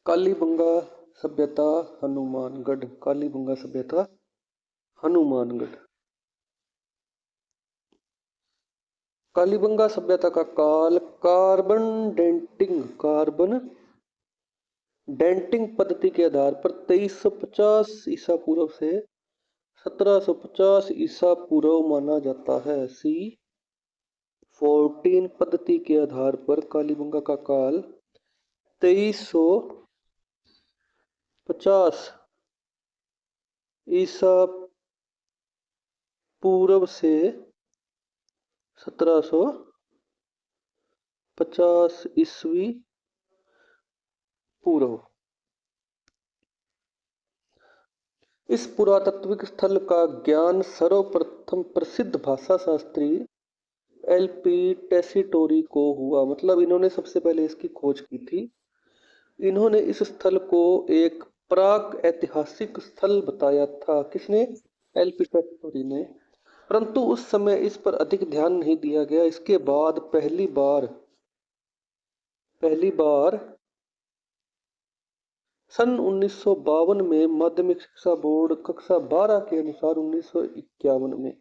कालीबंगा सभ्यता हनुमानगढ़। कालीबंगा सभ्यता हनुमानगढ़। कालीबंगा सभ्यता का काल कार्बन डेंटिंग पद्धति के आधार पर 2350 ईसा पूर्व से 1750 ईसा पूर्व माना जाता है। C14 पद्धति के आधार पर कालीबंगा का काल 2350 ईसा पूर्व से 1750 ईस्वी पूर्व। इस पुरातात्विक स्थल का ज्ञान सर्वप्रथम प्रसिद्ध भाषा शास्त्री LP टेसीटोरी को हुआ। मतलब इन्होंने सबसे पहले इसकी खोज की थी। इन्होंने इस स्थल को एक प्राक ऐतिहासिक स्थल बताया था। किसने? LP टेसीटोरी ने। परंतु उस समय इस पर अधिक ध्यान नहीं दिया गया। इसके बाद पहली बार सन 1952 में माध्यमिक शिक्षा बोर्ड कक्षा 12 के अनुसार 1951 में,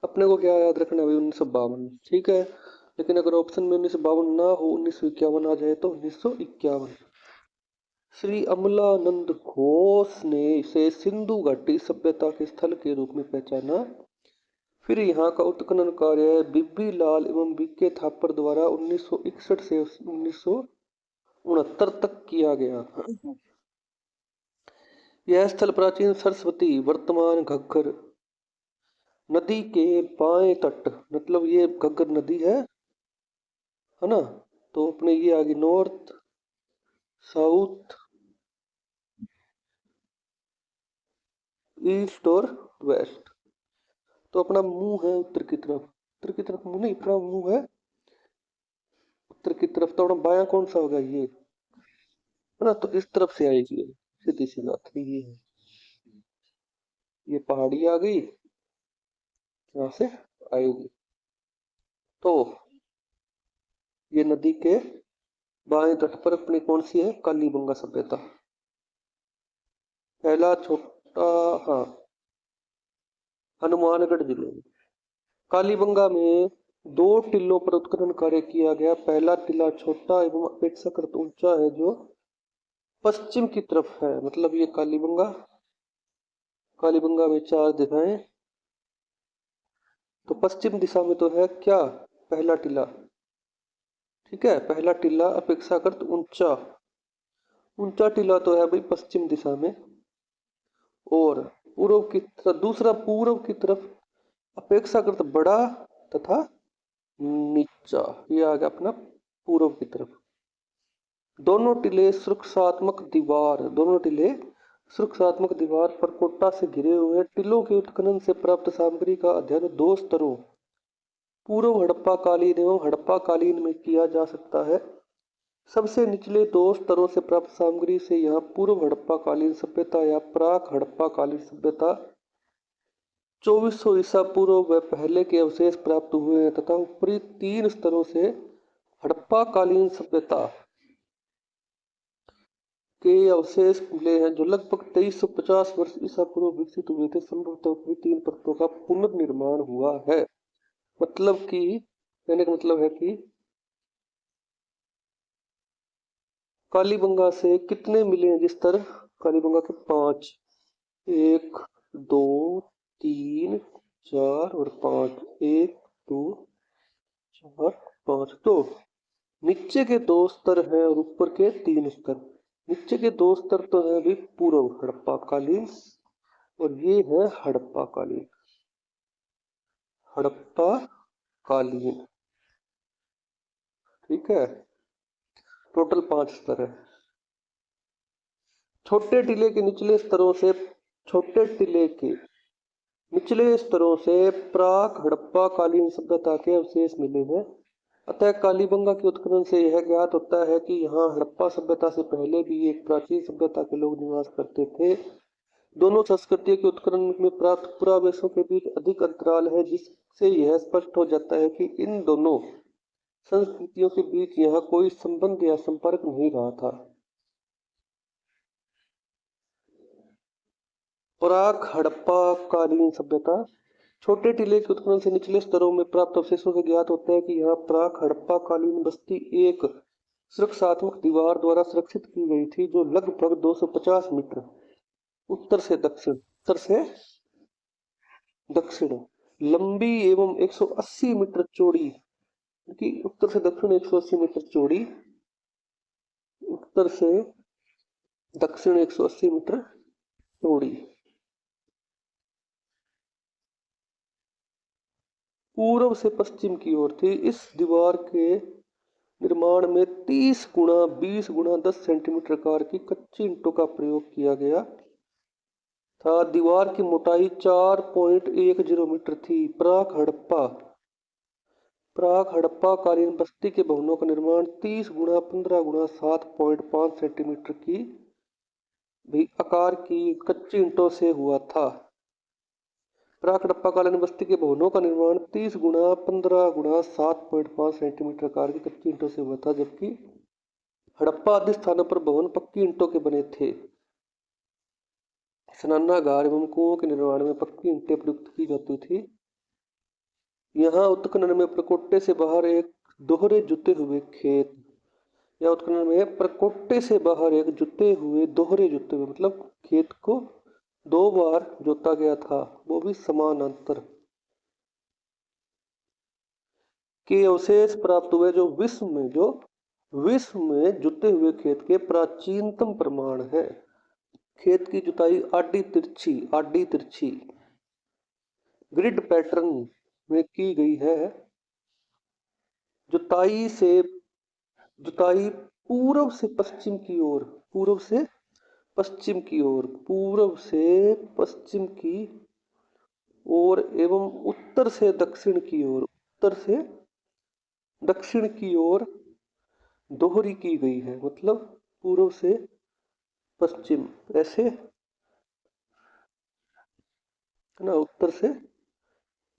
अपने को क्या याद रखना है भाई, 1952, ठीक है। लेकिन अगर ऑप्शन में 1952 ना हो, 1951 आ जाए तो 1951। श्री अमलानंद घोष ने इसे सिंधु घाटी सभ्यता के स्थल के रूप में पहचाना। फिर यहाँ का उत्खनन कार्य बीबी लाल एवं बीके थापर द्वारा 1961 से 1969 तक किया गया। यह स्थल प्राचीन सरस्वती वर्तमान घग्गर नदी के बाएं तट, मतलब ये घग्गर नदी है ना, तो अपने ये आगे नॉर्थ साउथ ईस्ट और वेस्ट। तो अपना मुंह है उत्तर की तरफ मुंह नहीं, अपना मुंह है उत्तर की तरफ। तो अपना बायां कौन सा होगा? ये है ना, तो इस तरफ से आएगी, सीधी सी बात है। ये पहाड़ी आ गई, यहाँ से आएगी। तो ये नदी के बाएं तट पर अपनी कौन सी है? कालीबंगा सभ्यता। पहला छोटा, हाँ, हनुमानगढ़ जिले में कालीबंगा में 2 टिल्लों पर उत्खनन कार्य किया गया। पहला टिल्ला छोटा एवं अपेक्षाकृत ऊंचा है, जो पश्चिम की तरफ है। मतलब ये कालीबंगा में 4 दिशाएं, तो पश्चिम दिशा में तो है क्या? पहला टिल्ला, ठीक है। पहला टिल्ला अपेक्षाकृत ऊंचा टिल्ला तो है भाई पश्चिम दिशा में। और पूर्व की तरफ दूसरा, पूर्व की तरफ अपेक्षाकृत बड़ा तथा नीचा, ये आ गया अपना पूर्व की तरफ। दोनों टिले सुरक्षात्मक दीवार पर कोटा से घिरे हुए हैं। टिलों के उत्खनन से प्राप्त सामग्री का अध्ययन 2 स्तरों, पूर्व हड़प्पा कालीन एवं हड़प्पा कालीन में किया जा सकता है। सबसे निचले 2 स्तरों से प्राप्त सामग्री से यहाँ पूर्व हड़प्पा कालीन सभ्यता या प्राक हड़प्पा कालीन सभ्यता 2400 ईसा पूर्व व पहले के अवशेष प्राप्त हुए हैं, तथा ऊपरी 3 स्तरों से हड़प्पा कालीन सभ्यता के अवशेष मिले हैं, जो लगभग 2350 वर्ष ईसा पूर्व विकसित हुए थे। संभवतः ऊपरी 3 परतों का पुनर्निर्माण हुआ है। मतलब कि कहने का मतलब है कि कालीबंगा से कितने मिले हैं जिस तरह? कालीबंगा के 5, 1 2 3 4 और 5, 1 2 4 5। तो नीचे के 2 स्तर हैं और ऊपर के 3 स्तर। नीचे के 2 स्तर तो है भी पूर्व हड़प्पा कालीन, और ये है हड़प्पा कालीन, ठीक है। टोटल 5 स्तर है। छोटे टिले के निचले स्तरों से प्राक हड़प्पा कालीन सभ्यता के अवशेष मिले हैं। अतः कालीबंगा के उत्खनन से यह ज्ञात होता है कि यहाँ हड़प्पा सभ्यता से पहले भी एक प्राचीन सभ्यता के लोग निवास करते थे। दोनों संस्कृतियों के उत्खनन में प्राप्त पुरावशों के बीच अधिक अंतराल है, जिससे यह स्पष्ट हो जाता है कि इन दोनों संस्कृतियों के बीच यहाँ कोई संबंध या संपर्क नहीं रहा था। प्राक हड़प्पा कालीन सभ्यता। छोटे टीले के उत्खनन से निचले स्तरों में प्राप्त अवशेषों से ज्ञात होता है कि यहाँ प्राक हड़प्पा कालीन बस्ती एक सुरक्षात्मक दीवार द्वारा सुरक्षित की गई थी, जो लगभग 250 मीटर उत्तर से दक्षिण लंबी एवं 180 मीटर चौड़ी, कि उत्तर से दक्षिण 180 मीटर चौड़ी, उत्तर से दक्षिण 180 मीटर चौड़ी, पूर्व से पश्चिम की ओर थी। इस दीवार के निर्माण में 30 गुणा 20 गुणा 10 सेंटीमीटर आकार की कच्ची ईंटों का प्रयोग किया गया था। दीवार की मोटाई 4.10 मीटर थी। प्राक हड़प्पा कालीन बस्ती के भवनों का निर्माण 30 गुणा 15 गुणा 7.5 सेंटीमीटर की भी आकार की कच्ची ईंटों से हुआ था। प्राक हड़प्पा कालीन बस्ती के भवनों का निर्माण 30 गुणा 15 गुणा 7.5 सेंटीमीटर आकार की कच्ची ईंटों से हुआ था, जबकि हड़प्पा आदि स्थानों पर भवन पक्की ईंटों के बने थे। स्नानागार एवं कुओं के निर्माण में पक्की ईंटें प्रयुक्त की जाती थी। यहाँ उत्खनन में प्रकोष्ठे से बाहर एक दोहरे जुते हुए खेत, या उत्खनन में प्रकोष्ठे से बाहर एक दोहरे जुते हुए मतलब खेत को 2 बार जोता गया था, वो भी समानांतर, के अवशेष प्राप्त हुए, जो विश्व में जुते हुए खेत के प्राचीनतम प्रमाण है। खेत की जुताई आडी तिरछी ग्रिड पैटर्न में की गई है। जुताई पूर्व से पश्चिम की ओर एवं उत्तर से दक्षिण की ओर दोहरी की गई है, मतलब पूर्व से पश्चिम ऐसे ना, उत्तर से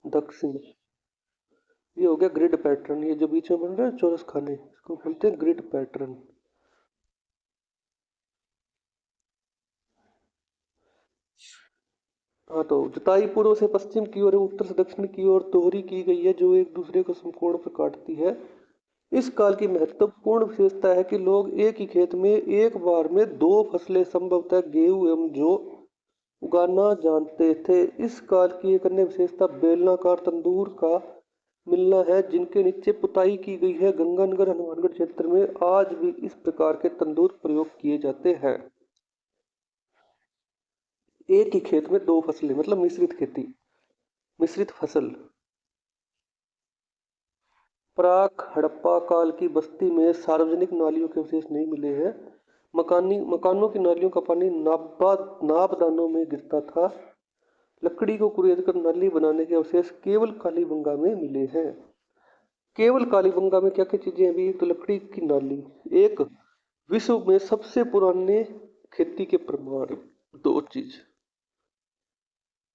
दक्षिण। ये हो गया ग्रिड पैटर्न। ये जो बीच में बन रहा है चौरस खाने, इसको बोलते हैं ग्रिड पैटर्न। हाँ, तो जुताई पूर्व से पश्चिम की ओर उत्तर से दक्षिण की ओर दोहरी की गई है, जो एक दूसरे को समकोण पर काटती है। इस काल की महत्वपूर्ण विशेषता है कि लोग एक ही खेत में एक बार में 2 फसलें संभवतः गेहूं एवं जौ उगाना जानते थे। इस काल की एक अन्य विशेषता बेलनाकार तंदूर का मिलना है, जिनके नीचे पुताई की गई है। गंगानगर हनुमानगढ़ क्षेत्र में आज भी इस प्रकार के तंदूर प्रयोग किए जाते हैं। एक ही खेत में 2 फसलें मतलब मिश्रित फसल। प्राक हड़प्पा काल की बस्ती में सार्वजनिक नालियों के अवशेष नहीं मिले हैं। मकानों की नालियों का पानी नापदानों में गिरता था। लकड़ी को कुरेदकर नाली बनाने के अवशेष केवल कालीबंगा में मिले हैं। केवल कालीबंगा में क्या क्या चीजें अभी? एक तो लकड़ी की नाली, एक विश्व में सबसे पुराने खेती के प्रमाण, 2 चीज।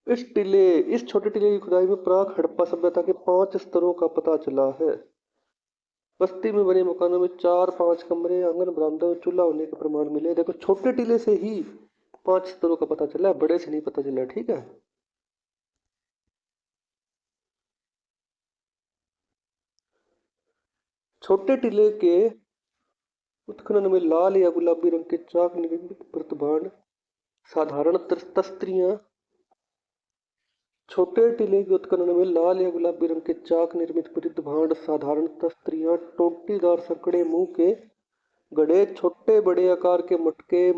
इस छोटे टीले की खुदाई में प्राक हड़प्पा सभ्यता के 5 स्तरों का पता चला है। बस्ती में बने मकानों में 4-5 कमरे, आंगन, बरामदा और चूल्हा होने के प्रमाण मिले। देखो, छोटे टीले से ही 5 स्तरों का पता चला है, बड़े से नहीं पता चला। ठीक है, छोटे टीले के उत्खनन में लाल या गुलाबी रंग के चाक निर्मित प्रतिभांड साधारण तस्त्रियां छोटे टीले के उत्खनन में लाल या गुलाबी रंग के चाक निर्मित प्रतिभांड साधारण तस्त्रियां, टोंटीदार संकड़े मुंह के गड़े, छोटे बड़े आकार के मटके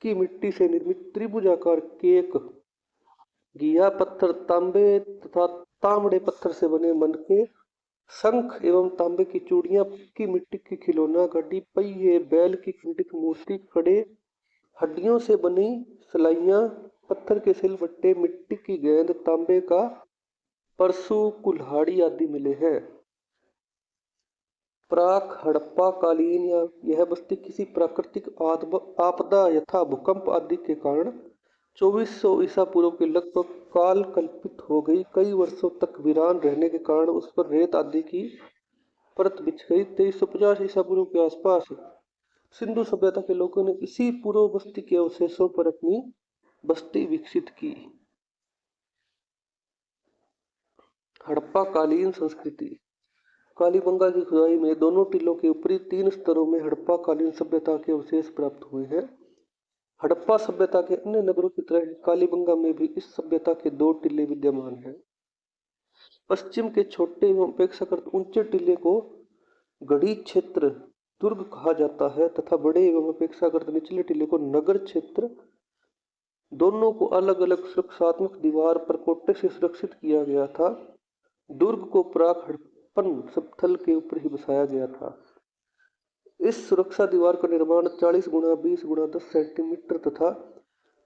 की मिट्टी से निर्मित त्रिभुजाकार केक, घिया पत्थर, तांबे तथा तांबड़े पत्थर से बने मनके, शंख एवं तांबे की चूड़ियां, की मिट्टी की खिलौना गाड़ी, पहिए, बैल की खंडित मूर्ति, कड़े, हड्डियों से बनी सलाइयां, पत्थर के सिलबट्टे, मिट्टी की गेंद, तांबे का परसू, कुल्हाड़ी आदि मिले हैं। प्राक हड़प्पा कालीन या यह बस्ती किसी प्राकृतिक आपदा यथा भूकंप आदि के कारण 2400 ईसा पूर्व के लगभग काल कल्पित हो गई। कई वर्षों तक वीरान रहने के कारण उस पर रेत आदि की परत बिछ गई। 2350 ईसा पूर्व के आसपास सिंधु सभ्यता के लोगों ने इसी पूर्व बस्ती के अवशेषों पर अपनी बस्ती विकसित की। हड़प्पा कालीन संस्कृति। कालीबंगा की खुदाई में दोनों टीलों के ऊपरी 3 स्तरों में हड़प्पा कालीन सभ्यता के अवशेष प्राप्त हुए हैं। हड़प्पा सभ्यता के अन्य नगरों की तरह कालीबंगा में भी इस सभ्यता के 2 टीले विद्यमान हैं। पश्चिम के छोटे एवं अपेक्षाकृत ऊंचे टीले को गढ़ी क्षेत्र दुर्ग कहा जाता है तथा बड़े एवं अपेक्षाकृत निचले टीले को नगर क्षेत्र। दोनों को अलग अलग सुरक्षात्मक दीवार पर कोटे से सुरक्षित किया गया था। दुर्ग को प्राक हड़प्पन सबथल के ऊपर ही बसाया गया था। इस सुरक्षा दीवार का निर्माण 40 गुणा 20 गुणा 10 सेंटीमीटर तथा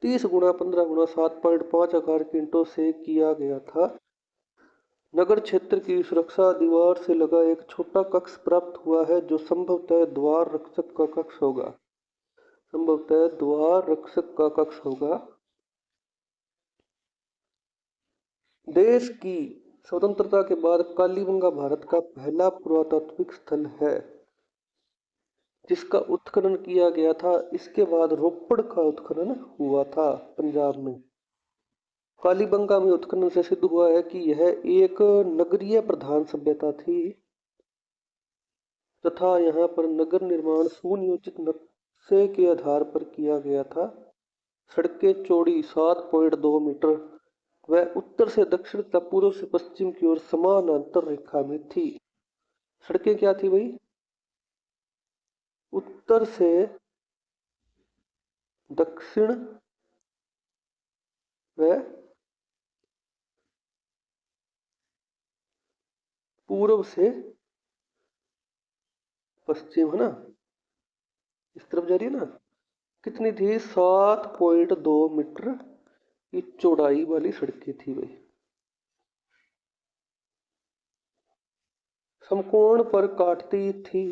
30 गुणा 15 गुणा 7.5 आकार के ईंटों से किया गया था। नगर क्षेत्र की सुरक्षा दीवार से लगा एक छोटा कक्ष प्राप्त हुआ है जो संभवतः द्वार रक्षक का कक्ष होगा। संभवतः द्वार रक्षक का कक्ष होगा। देश की स्वतंत्रता के बाद कालीबंगा भारत का पहला पुरातात्विक स्थल है जिसका उत्खनन किया गया था। इसके बाद रोपड़ का उत्खनन हुआ था पंजाब में। कालीबंगा में उत्खनन से सिद्ध हुआ है कि यह एक नगरीय प्रधान सभ्यता थी तथा यहाँ पर नगर निर्माण सुनियोजित नक्शे के आधार पर किया गया था। सड़कें चौड़ी 7.2 मीटर व उत्तर से दक्षिण तथा पूर्व से पश्चिम की ओर समानांतर रेखा में थी। सड़कें क्या थी भाई? उत्तर से दक्षिण व पूर्व से पश्चिम, है ना? इस तरफ जा रही है ना। कितनी थी? 7.2 मीटर की चौड़ाई वाली सड़कें थी भाई। समकोण पर काटती थी।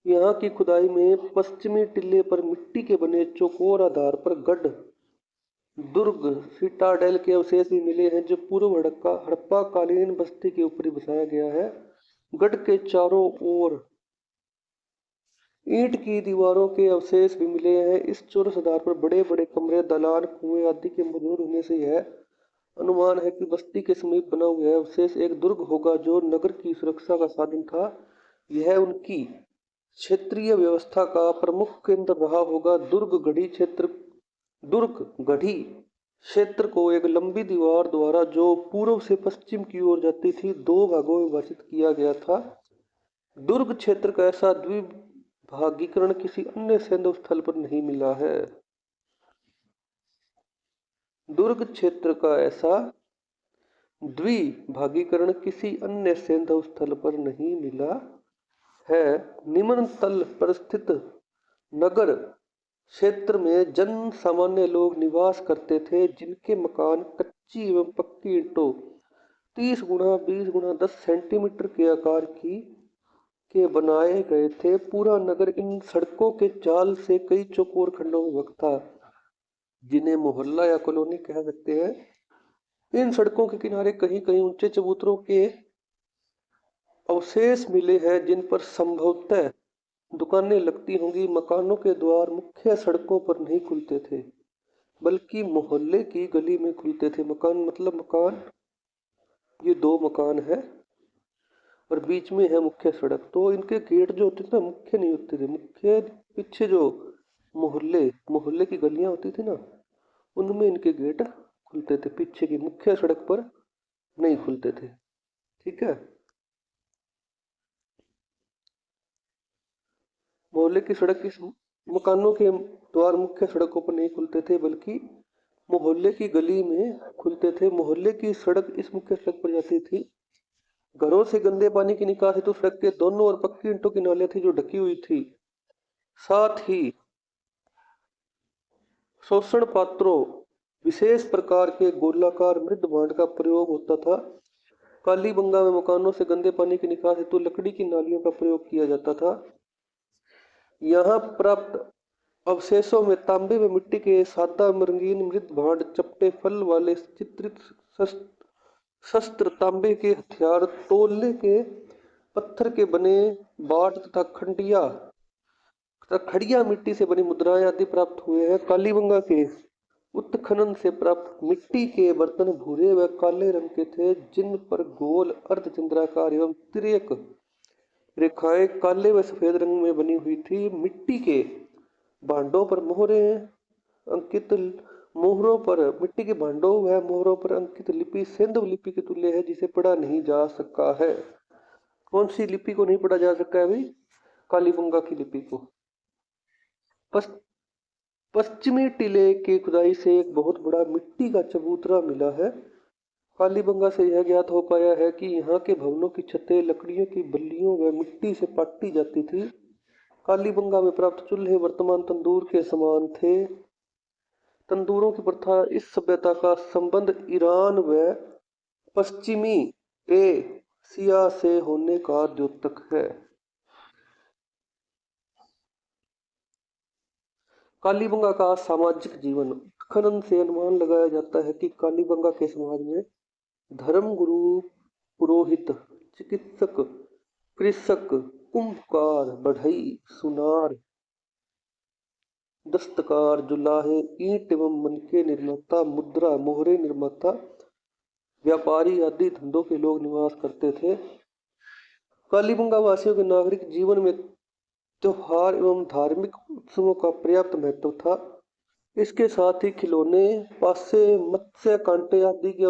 यहाँ की खुदाई में पश्चिमी टिल्ले पर मिट्टी के बने चौकोर आधार पर गढ़ दुर्ग सिटाडेल के अवशेष भी मिले हैं जो पूर्व हड़प्पा कालीन बस्ती के ऊपर बसाया गया है। गढ़ के चारों ओर ईंट की दीवारों के अवशेष भी मिले हैं। इस चौरस आधार पर बड़े बड़े कमरे, दलान, कुएं आदि के मौजूद होने से यह अनुमान है कि बस्ती के समीप बना हुआ यह अवशेष एक दुर्ग होगा जो नगर की सुरक्षा का साधन था। यह उनकी क्षेत्रीय व्यवस्था का प्रमुख केंद्र रहा होगा। दुर्ग गढ़ी क्षेत्र को एक लंबी दीवार द्वारा जो पूर्व से पश्चिम की ओर जाती थी 2 भागों में विभाजित किया गया था। दुर्ग क्षेत्र का ऐसा द्विभागीकरण किसी अन्य सैन्य स्थल पर नहीं मिला है। दुर्ग क्षेत्र का ऐसा द्विभागीकरण किसी अन्य सैन्य स्थल पर नहीं मिला है। निम्न तल पर स्थित नगर क्षेत्र में जन सामान्य लोग निवास करते थे जिनके मकान कच्ची एवं पक्की ईंटों 30 गुणा 20 गुणा 10 सेंटीमीटर के आकार के बनाए गए थे। पूरा नगर इन सड़कों के जाल से कई चौकोर खंडों में विभक्त था जिन्हें मोहल्ला या कॉलोनी कह सकते हैं। इन सड़कों के किनारे कहीं कहीं ऊंचे चबूतरों के अवशेष मिले हैं जिन पर संभवतः दुकानें लगती होंगी। मकानों के द्वार मुख्य सड़कों पर नहीं खुलते थे बल्कि मोहल्ले की गली में खुलते थे। मकान मतलब मकान, ये 2 मकान है और बीच में है मुख्य सड़क। तो इनके गेट जो होते थे ना मुख्य नहीं होते थे। मुख्य पीछे जो मोहल्ले की गलियां होती थी ना उनमें इनके गेट खुलते थे, पीछे की मुख्य सड़क पर नहीं खुलते थे। ठीक है। मोहल्ले की सड़क किस मकानों के द्वार मुख्य सड़कों पर नहीं खुलते थे बल्कि मोहल्ले की गली में खुलते थे। मोहल्ले की सड़क इस मुख्य सड़क पर जाती थी। घरों से गंदे पानी की निकासी तो सड़क के दोनों ओर पक्की ईंटों की नालियां थी जो ढकी हुई थी। साथ ही शोषण पात्रों विशेष प्रकार के गोलाकार मृद भांड का प्रयोग होता था। कालीबंगा में मकानों से गंदे पानी की निकासी तो लकड़ी की नालियों का प्रयोग किया जाता था। यहाँ प्राप्त अवशेषों में तांबे व मिट्टी के सादा रंगीन मृद भांड, चपटे फल वाले चित्रित शस्त्र, तांबे के हथियार, तोलने के पत्थर के बने बाट तथा खड़िया मिट्टी से बनी मुद्राएं आदि प्राप्त हुए हैं। कालीबंगा के उत्खनन से प्राप्त मिट्टी के बर्तन भूरे व काले रंग के थे, जिन पर गोल अर्धचंद्राकार एवं तिर्यक रेखाएं काले व सफेद रंग में बनी हुई थी। मिट्टी के भांडों पर मोहरे अंकित मोहरों पर मिट्टी के भांडों व मोहरों पर अंकित लिपि सिंधु लिपि के तुल्य है, जिसे पढ़ा नहीं जा सका है। कौन सी लिपि को नहीं पढ़ा जा सका है भाई? कालीबंगा की लिपि को। पश्चिमी टीले की खुदाई से एक बहुत बड़ा मिट्टी का चबूतरा मिला है। कालीबंगा से यह ज्ञात हो पाया है कि यहाँ के भवनों की छतें लकड़ियों की बल्लियों व मिट्टी से पाटी जाती थी। कालीबंगा में प्राप्त चूल्हे वर्तमान तंदूर के समान थे। तंदूरों की प्रथा इस सभ्यता का संबंध ईरान व पश्चिमी एशिया से होने का द्योतक है। कालीबंगा का सामाजिक जीवन। उत्खनन से अनुमान लगाया जाता है कि कालीबंगा के समाज में धर्मगुरु, पुरोहित, चिकित्सक, कृषक, कुंभकार, बढ़ई, सुनार, दस्तकार, जुलाहे, ईंट एवं मनके निर्माता, मुद्रा, मोहरे निर्माता, व्यापारी आदि धंधों के लोग निवास करते थे। कालीबंगा वासियों के नागरिक जीवन में त्योहार एवं धार्मिक उत्सवों का पर्याप्त महत्व था। इसके साथ ही खिलौने, पासे, मत्स्य, कांटे आदि के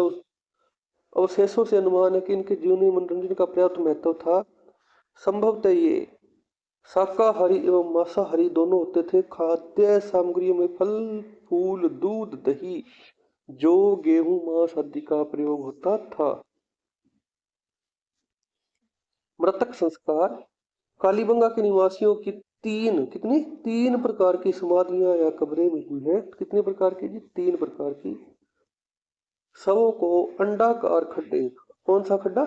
अवशेषों से अनुमान है कि इनके जीवन में मनोरंजन का पर्याप्त महत्व था। संभवतः ये शाकाहारी एवं मांसाहारी दोनों होते थे। खाद्य सामग्रियों में फल, फूल, दूध, दही, जौ, गेहूं, मांस आदि का प्रयोग होता था। मृतक संस्कार। कालीबंगा के निवासियों की तीन प्रकार की समाधियां या कब्रें मिली हैं। कितने प्रकार की जी? 3 प्रकार की। शवों को अंडाकार खड्डे। कौन सा खड्डा?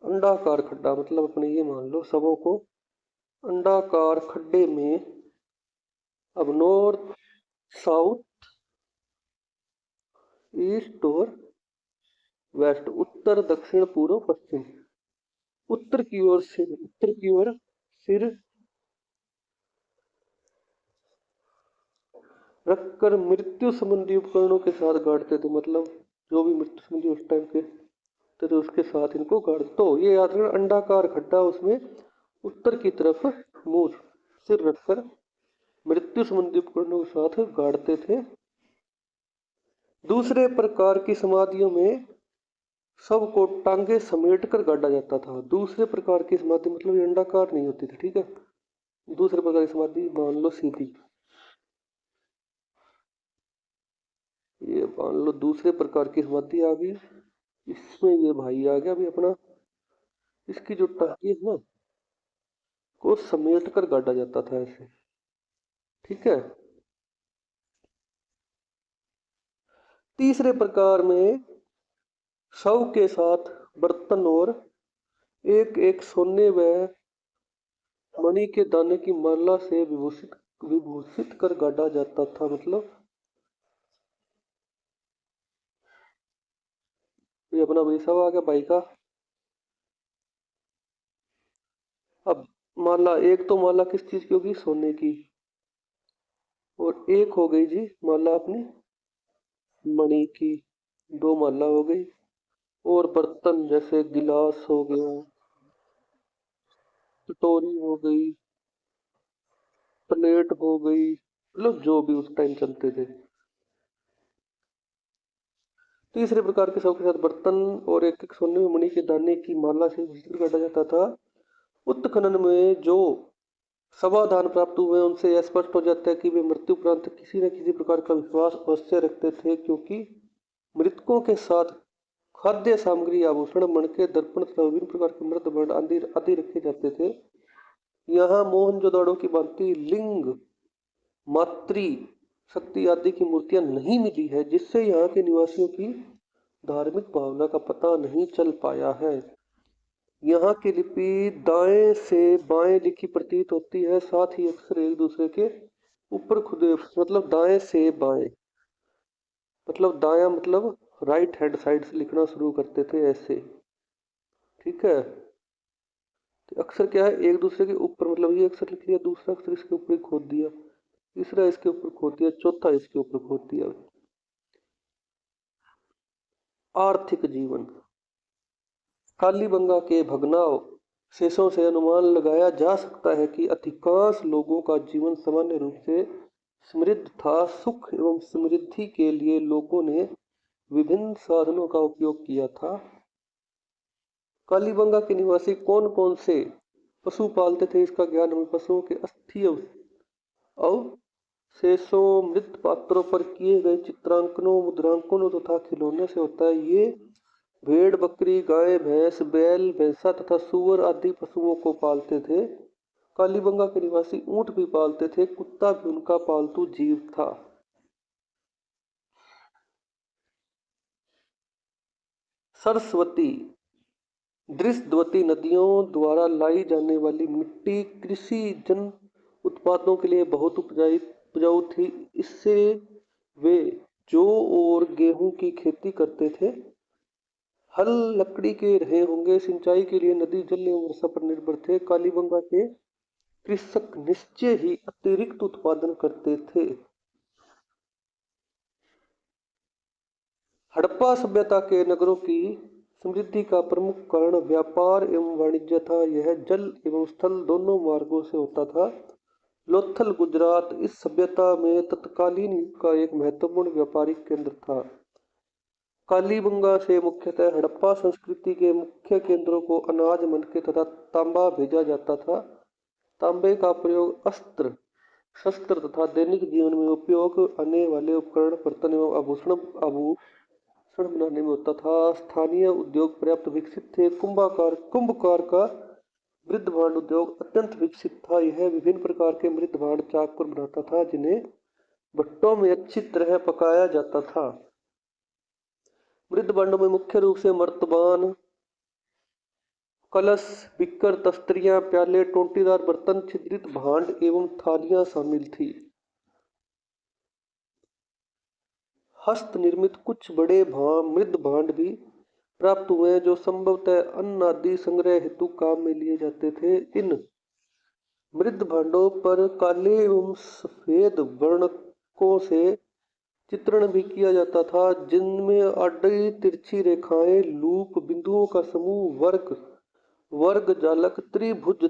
अंडाकार खड्डा, मतलब अपने ये मान लो शवों को अंडाकार खड्डे में अब नॉर्थ, साउथ, ईस्ट और वेस्ट, उत्तर, दक्षिण, पूर्व, पश्चिम। उत्तर की ओर सिर रखकर मृत्यु संबंधी उपकरणों के साथ गाड़ते थे। मतलब जो भी मृत्यु संबंधी उस टाइम के थे तो उसके साथ इनको गाड़। तो ये याद रखना, अंडाकार खड्डा, उसमें उत्तर की तरफ मुंह सिर रखकर मृत्यु संबंधी उपकरणों के साथ गाड़ते थे। दूसरे प्रकार की समाधियों में सब को टांगे समेट कर गाड़ा जाता था। दूसरे प्रकार की समाधि मतलब ये अंडाकार नहीं होती थी, ठीक है। दूसरे प्रकार की समाधि मान लो सीधी, ये मान लो दूसरे प्रकार की समाधि आ गई। इसमें ये भाई आ गया अभी अपना, इसकी जो टांगे है ना को समेट कर गाड़ा जाता था ऐसे, ठीक है। तीसरे प्रकार में शव के साथ बर्तन और एक एक सोने व मणि के दाने की माला से विभूषित कर गाड़ा जाता था। मतलब ये अपना भाई शव आ गया भाई का। अब माला, एक तो माला किस चीज की होगी? सोने की। और एक हो गई जी माला अपनी मणि की, 2 माला हो गई। और बर्तन जैसे गिलास हो गया, कटोरी हो गई, प्लेट हो गई, मतलब जो भी उस टाइम चलते थे। तीसरे प्रकार के शव के साथ बर्तन और एक एक सोने में मणि के दाने की माला से विस्तृत काटा जाता था। उत्खनन में जो समाधान प्राप्त हुए उनसे यह स्पष्ट हो जाता है कि वे मृत्यु उपरांत किसी न किसी प्रकार का विश्वास अवश्य रखते थे, क्योंकि मृतकों के साथ खाद्य सामग्री, आभूषण, मणके, दर्पण तथा विभिन्न प्रकार के मृत वर्ण आदि रखे जाते थे। यहाँ मोहनजोदड़ो की भांति लिंग, मातृ शक्ति आदि की मूर्तियां नहीं मिली है, जिससे यहाँ के निवासियों की धार्मिक भावना का पता नहीं चल पाया है। यहाँ की लिपि दाएं से बाएं लिखी प्रतीत होती है, साथ ही अक्सर एक दूसरे के ऊपर खुदे, मतलब दाएं से बाएं, मतलब दाया मतलब राइट हैंड साइड से लिखना शुरू करते थे ऐसे, ठीक है। तो अक्सर क्या है, एक दूसरे के ऊपर, मतलब ये अक्सर लिख लिया, दूसरा अक्सर इसके ऊपर ही खोद दिया, तीसरा इसके ऊपर खो दिया, चौथा इसके ऊपर खो दिया। आर्थिक जीवन। कालीबंगा के भगनाव शेषों से अनुमान लगाया जा सकता है कि अधिकांश लोगों का जीवन सामान्य रूप से समृद्ध था। सुख एवं समृद्धि के लिए लोगों ने विभिन्न साधनों का उपयोग किया था। कालीबंगा के निवासी कौन कौन से पशु पालते थे, इसका ज्ञान हमें पशुओं के अस्थि अवशेषों, मृत पात्रों पर किए गए चित्रांकनों, मुद्रांकनों तथा खिलौनों से होता है। ये भेड़, बकरी, गाय, भैंस, बैल, भैंसा तथा सूअर आदि पशुओं को पालते थे। कालीबंगा के निवासी ऊंट भी पालते थे। कुत्ता भी उनका पालतू जीव था। सरस्वती। दृश्यवती नदियों द्वारा लाई जाने वाली मिट्टी कृषि जन उत्पादों के लिए बहुत उपजाऊ थी। इससे वे जौ और गेहूं की खेती करते थे। हल लकड़ी के रहे होंगे। सिंचाई के लिए नदी जल एवं वर्षा पर निर्भर थे। कालीबंगा के कृषक निश्चय ही अतिरिक्त उत्पादन करते थे। हड़प्पा सभ्यता के नगरों की समृद्धि का प्रमुख कारण व्यापार एवं वाणिज्य था। यह जल एवं स्थल दोनों मार्गों से होता था। लोथल गुजरात इस सभ्यता में तत्कालीन युग का एक महत्वपूर्ण व्यापारिक केंद्र था। कालीबंगा से मुख्यतः हड़प्पा संस्कृति के मुख्य केंद्रों को अनाज, मनके तथा तांबा भेजा जाता था। तांबे का प्रयोग अस्त्र शस्त्र तथा दैनिक जीवन में उपयोग आने वाले उपकरण, बर्तन एवं आभूषण बनाने में होता था। स्थानीय उद्योग पर्याप्त विकसित थे। कुंभकार का मृद भांड उद्योग अत्यंत विकसित था। यह विभिन्न प्रकार के मृद भांड चाक पर बनाता था, जिन्हें भट्टों में अच्छी तरह पकाया जाता था। मृद भांडों में मुख्य रूप से मर्तबान, कलश, बिक्कर, तस्तरियां, प्याले, टोंटीदार बर्तन, छिद्रित भांड एवं थालियां शामिल थी। हस्त निर्मित कुछ बड़े मृद भांड भी प्राप्त हुए, जो संभवतः अन्न आदि संग्रह हेतु काम में लिए जाते थे। इन मृद भांडों पर काले एवं सफेद वर्णकों से चित्रण भी किया जाता था, जिनमें आड़ी तिरछी रेखाएं, लूप, बिंदुओं का समूह, वर्ग जालक, त्रिभुज,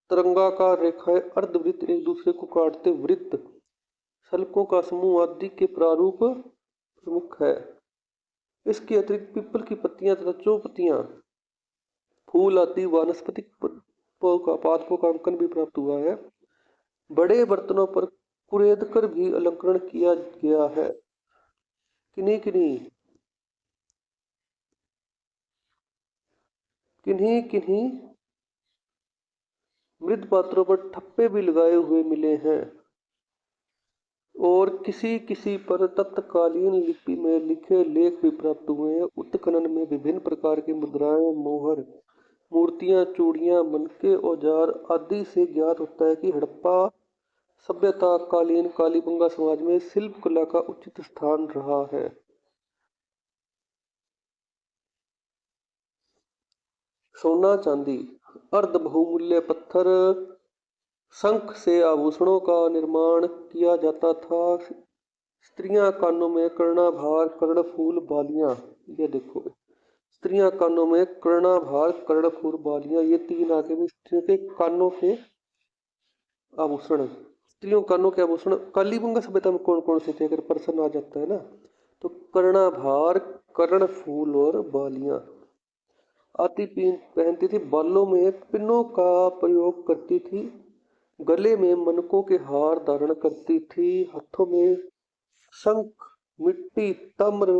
तरंगाकार रेखाएं, अर्धवृत्त, एक दूसरे को काटते वृत्त, शल्कों का समूह आदि के प्रारूप प्रमुख है। इसके अतिरिक्त पीपल की पत्तियां तथा चौपत्तियां, फूल आदि वानस्पतिक पादपों का अंकन भी प्राप्त हुआ है। बड़े बर्तनों पर कुरेद कर भी अलंकरण किया गया है। किन्हीं किन्हीं मृद पात्रों पर ठप्पे भी लगाए हुए मिले हैं और किसी पर तत्कालीन लिपि में लिखे लेख भी प्राप्त हुए हैं। उत्खनन में विभिन्न प्रकार की मुद्राएं, मोहर, मूर्तियां, चूड़ियां, मनके, औजार आदि से ज्ञात होता है कि हड़प्पा सभ्यता कालीन कालीबंगा समाज में शिल्प कला का उचित स्थान रहा है। सोना, चांदी। अर्ध बहुमूल्य पत्थर शंख से आभूषणों का निर्माण किया जाता था। स्त्रियां कानों में कर्णाभार, कर्णफूल, बालियां, ये देखो, स्त्रियां कानों में कर्णाभार, कर्णफूल, बालियां, ये तीन आगे में स्त्रियों के कानों के आभूषण। स्त्रियों कानों के आभूषण कालीबंगा सभ्यता में कौन कौन से थे, अगर प्रश्न आ जाता है ना, तो कर्णाभार, कर्णफूल और बालियां आदि पहनती थी। बालों में पिनों का प्रयोग करती थी। गले में मनकों के हार धारण करती थी। हाथों में शंख, मिट्टी, ताम्र,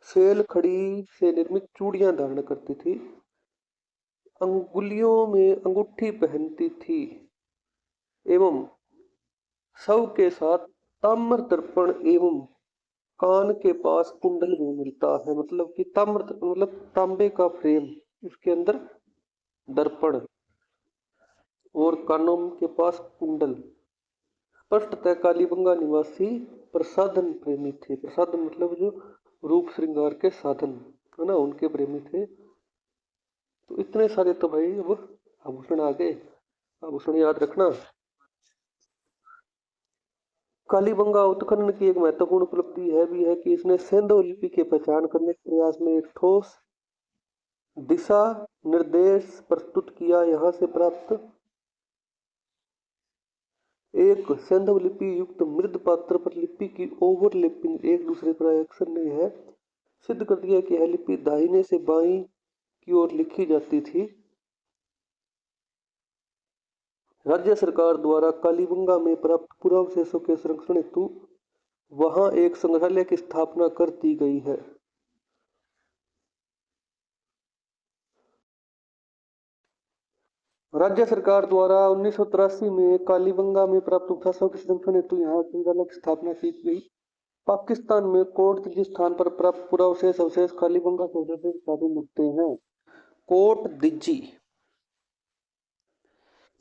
सेल खड़ी से निर्मित चूड़ियां धारण करती थी। अंगुलियों में अंगूठी पहनती थी एवं शव के साथ ताम्र दर्पण एवं कान के पास कुंडल भी मिलता है। मतलब कि ताम्र मतलब तांबे का फ्रेम, उसके अंदर दर्पण और कानों के पास कुंडल। स्पष्टतः कालीबंगा निवासी प्रसाधन प्रेमी थे। प्रसाधन मतलब जो रूप श्रृंगार के साधन है ना, उनके प्रेमी थे। तो इतने सारे तो भाई अब आभूषण आ गए। आभूषण याद रखना। कालीबंगा उत्खनन की एक महत्वपूर्ण उपलब्धि है भी है कि इसने सिंधु लिपि की पहचान करने के प्रयास में एक ठोस दिशा निर्देश प्रस्तुत किया। यहाँ से प्राप्त एक सिंधु लिपि युक्त मृद पात्र पर लिपि की ओवरलैपिंग एक दूसरे पर अक्सर नहीं है, सिद्ध कर दिया कि यह लिपि दाहिने से बाईं की ओर लिखी जाती थी। राज्य सरकार द्वारा कालीबंगा में प्राप्त पुरावशेषों के संरक्षण हेतु वहां एक संग्रहालय की स्थापना कर दी गई है। राज्य सरकार द्वारा 1983 में कालीबंगा में प्राप्त अवशेषों के संरक्षण हेतु यहाँ संग्रहालय की स्थापना की गई। पाकिस्तान में कोट दिजी स्थान पर प्राप्त पुरावशेष अवशेष कालीबंगा के अवशेषों के साथ मिलते हैं। कोट दिजी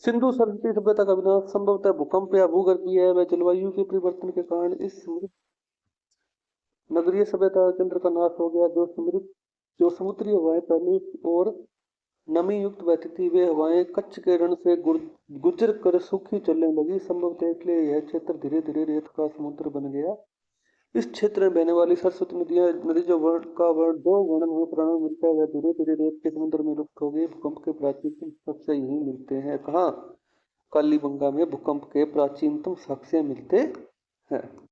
सिंधु सरस्वती सभ्यता का विनाश संभवतः भूकंप या भूगर्भीय व जलवायु के परिवर्तन के कारण इस नगरीय सभ्यता केंद्र का नाश हो गया। जो समुद्री हवाएं पहले और नमी युक्त बहती थी, वे हवाएं कच्छ के रण से गुजर कर सूखी चलने लगी। संभवतः इसलिए यह क्षेत्र धीरे धीरे रेत का समुद्र बन गया। इस क्षेत्र में बहने वाली सरस्वती नदी जो वर्ण का वर्ण दो वर्णन में प्राणों मिलता है, वह धीरे धीरे रेत के समुद्र में लुप्त हो गई। भूकंप के प्राचीनतम साक्ष्य यही मिलते हैं। कहाँ? कालीबंगा में भूकंप के प्राचीनतम साक्ष्य मिलते हैं।